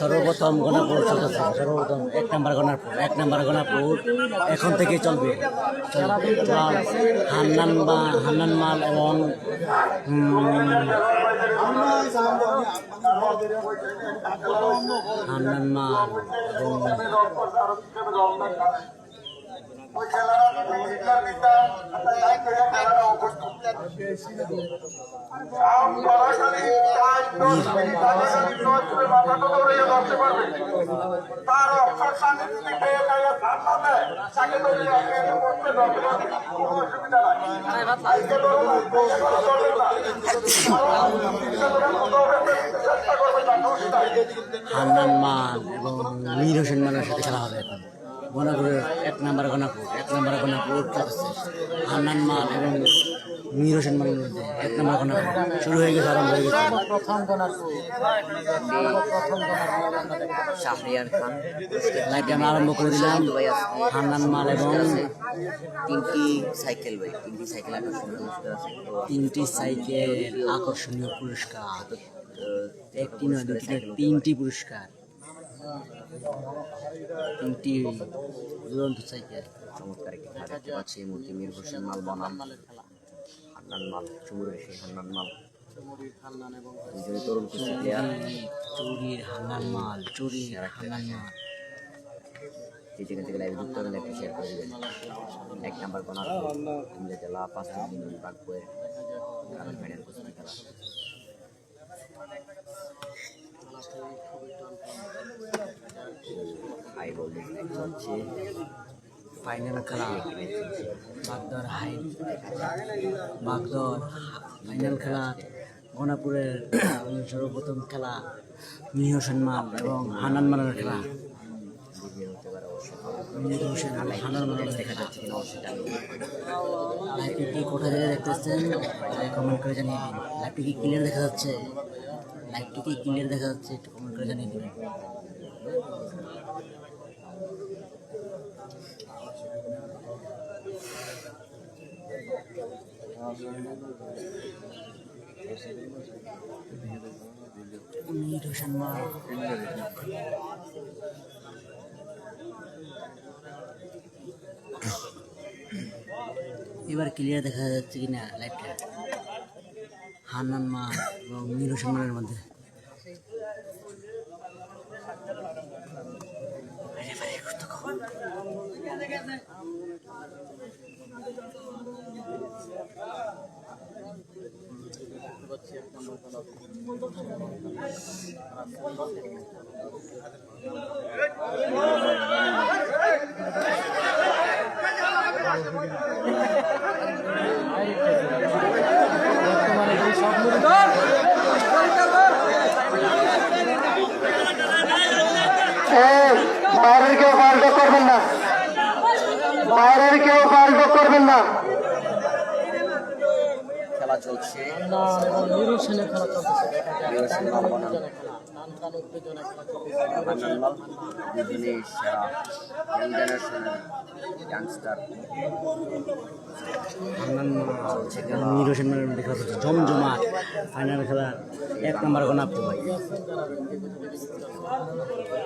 সর্বপ্রথম গণাপুর চলতেছে, সর্বপ্রথম 1 নাম্বার গণাপুর এখন থেকে চলবে। হান্নান মাল এবং হান্নান মাল এবং হান্নান মাল এবং মীর হোসেন মালের সাথে খেলা হবে এখন। গণাপুরের 1 নাম্বার গণাপুর চলছে। হান্নান মাল এবং মীর হোসেন মালের মধ্যে 1 নাম্বার গণাপুর শুরু হয়ে গেছে, আরম্ভ হয়ে গেছে। শাহরিয়ার খান লাইভে আমরা আরম্ভ করে দিলাম। হান্নান মাল এবং তিনটি সাইকেল আকর্ষণীয় পুরস্কার, একটি নয় দুটি নয় 3টি পুরস্কার, 3টি দুরন্ত সাইকেল। চমৎকার একটি খেলা দেখতে পাচ্ছি এই মুহূর্তে। মীর হোসেন মাল বনাম হান্নান মাল, চুমুরের সেই হান্নান মাল, দুজনে তরুণ কুস্তি প্লেয়ার। চুরির হান্নান মাল। যে যেখান থেকে লাইভে যুক্ত হবেন একটি শেয়ার করে দেবেন। 1 নাম্বার গণাপুর কুমিল্লা জেলা 5 নং বাগপুরের গ্রামীণ ফাইনাল কুস্তি খেলা। হাই ভোল্টেজ দেখতে পাচ্ছি ফাইনাল খেলা বাগদর ফাইনাল খেলা। গণাপুরের সর্বপ্রথম খেলা মীর হোসেন মাল এবং হান্নান মালের খেলা। মীর হোসেন মাল হান্নান মাল দেখা যাচ্ছে কিনা লাইভটি কোথা থেকে দেখতেছেন কমেন্ট করে জানিয়ে দিন। লাইভটি কি ক্লিয়ার দেখা যাচ্ছে? একটু কমেন্ট করে জানিয়ে দিবেন। মীর হোসেন মাল এবার ক্লিয়ার দেখা যাচ্ছে কিনা লাইভটা? হান্নান মাল এবং মীর হোসেন মালের মধ্যে বাইরের কেউ পাল্টো করবেন না, খেলা চলছে। মীর হোসেন মালের দেখা যাচ্ছে জমজমাট ফাইনাল খেলার 1 নাম্বার গণাপুর।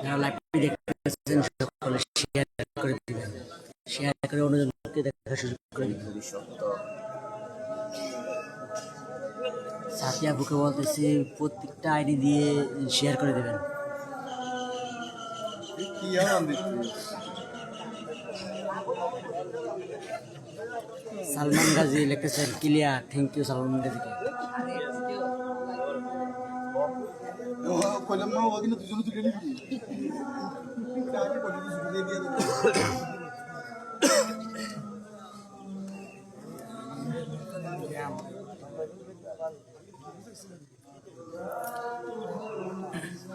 যারা লাইভটি দেখতেছেন সকলে শেয়ার করে দিবেন, শেয়ার করে অন্যজনকে দেখার সুযোগ করে দিবেন। সাথিয়া বুকে বলতেছে প্রত্যেকটা আইডি দিয়ে শেয়ার করে দেবেন। সালমান গাজী লিখেছেন ক্লিয়ার, থ্যাংক ইউ সালমান গাজীকে।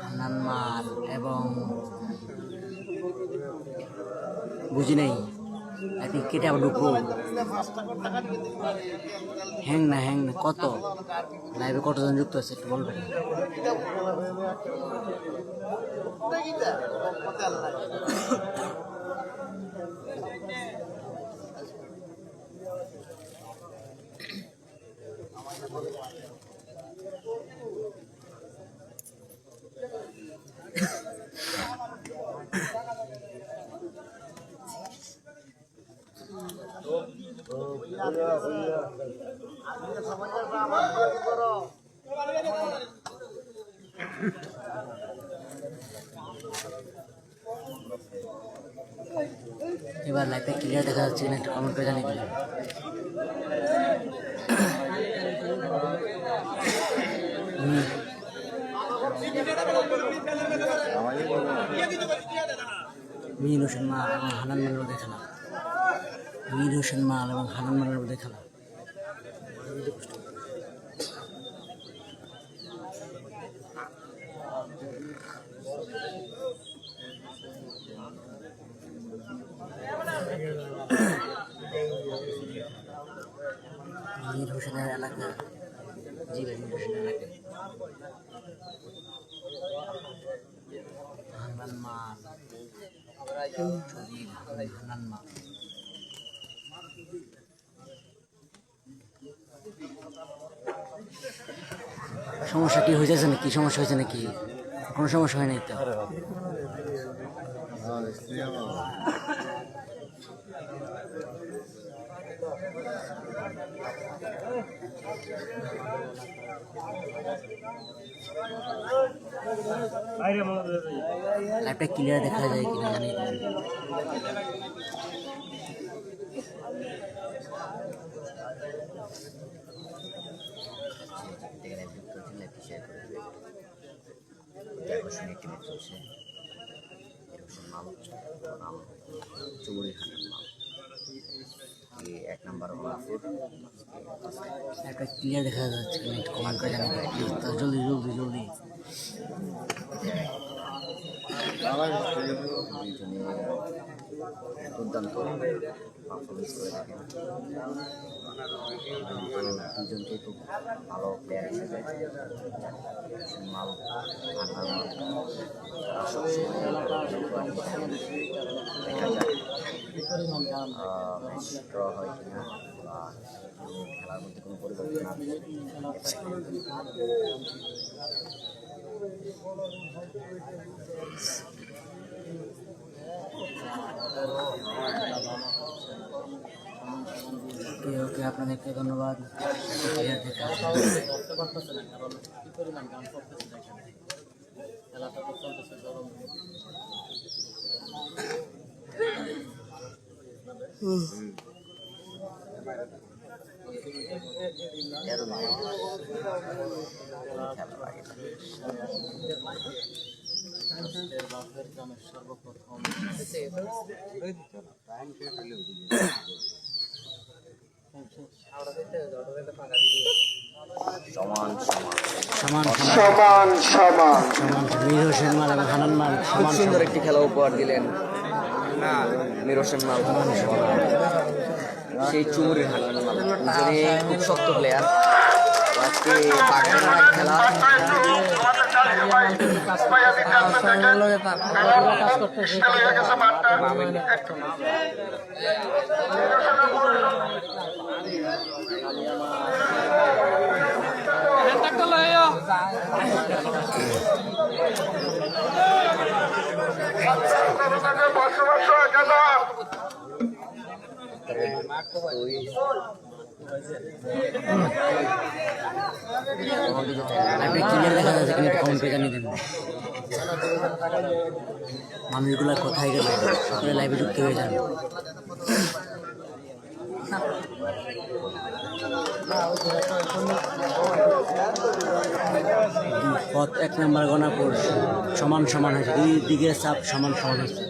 হান্নান মাল এবং বুঝি নাই আপনি কেটে আবার ঢুকবো। হ্যাং না কত লাইভে কতজন যুক্ত আছে একটু বলবেন? এবার লাইভটা ক্লিয়ার দেখা যাচ্ছে কিনা একটু কমেন্ট করে জানিয়ে দিলেন। মীর হোসেন মাল এবং হানান মালের মধ্যে খেলা। মীর হোসেন মাল এবং হানান মালের মধ্যে খেলা। মীর হোসেনের এলাকা, জি ভাই, মীর হোসেনের এলাকায় হানান মাল, হানান মাল। সমস্যা কি হয়েছে নাকি? সমস্যা হয়েছে নাকি? কোনো সমস্যা হয় নাই তো? লাইভটা ক্লিয়ার দেখা যায় কিনা জানিয়ে দেবেন। এক নাম্বার গোলাপুর একটা ক্লিয়ার দেখা যাচ্ছে কিনা একটু কমেন্ট করে জানিয়ে দেবেন প্লিজ। তো জলদি জলদি জলদি। দুর্দান্ত পারফরমেন্স করে থাকেন। দুজনকে খুব ভালো প্লেয়ার হিসেবে মাল সবসময় দেখা যায় ম্যাচ ড্র হয় কিনা বা খেলার মধ্যে কোনো পরিবর্তন আসে। ওকে ওকে, আপনাদেরকে ধন্যবাদ। সমান সমান সমান সমান সমান সমান। মীর হোসেন মাল এবং হানান মাল খুব সমান সুন্দর একটি খেলা উপহার দিলেন মীর হোসেন মাল, সেই চুমুরির হানান মাল। দুজনে খুব শক্ত প্লেয়ার। আজকে বাগেরহাট খেলা লাইভটা ক্লিয়ার দেখা যাচ্ছে কিনা একটু কমেন্ট করে জানিয়ে দেবেন। মানুষগুলা কোথায় গেল? সকলে লাইভে যুক্ত হয়ে যান। পথ 1 নম্বর গণাপুর সমান সমান হয়েছে, দুই দিকের চাপ সমান সমান হয়েছে।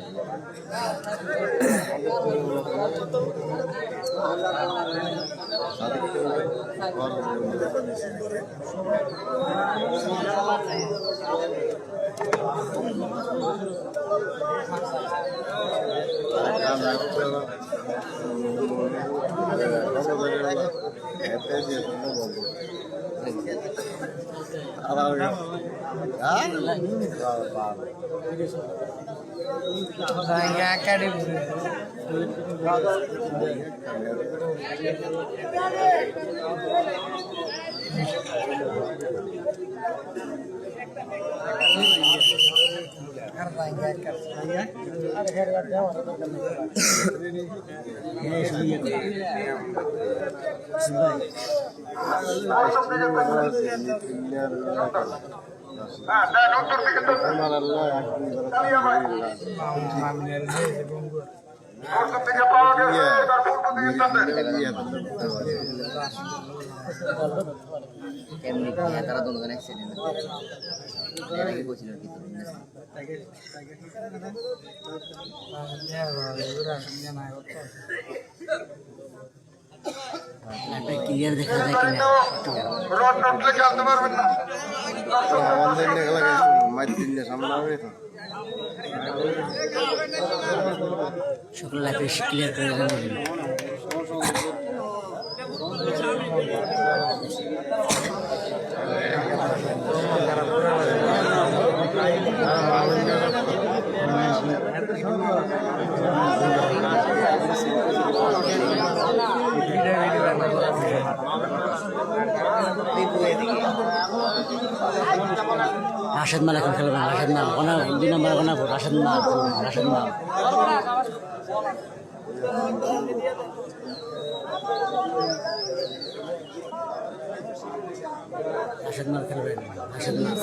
এমনি তারা দুজন অ্যাক্সিডেন্ট এর আগে বলছিল কি লাইভটা ক্লিয়ার দেখা যায় কিনা সকল লাইভে ক্লিয়ার করে জানাবেন। রাশেদ মাল এখন খেলবেন, রাশেদ মাল কোনা 2 নম্বরে কোনা রাশেদ মাল, রাশেদ মাল রাশেদ মাল খেলবেন, রাশেদ মাল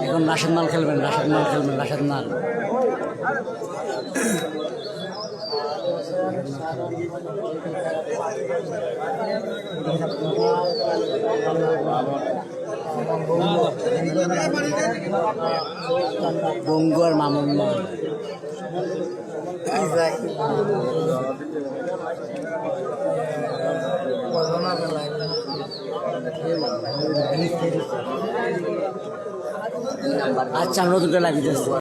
এখন রাশেদ মাল খেলবেন, রাশেদ মাল খেলবেন, রাশেদ মাল বঙ্গু আর মামুন মাল আচ্ছা আমরা দুটো লাগিয়েছি।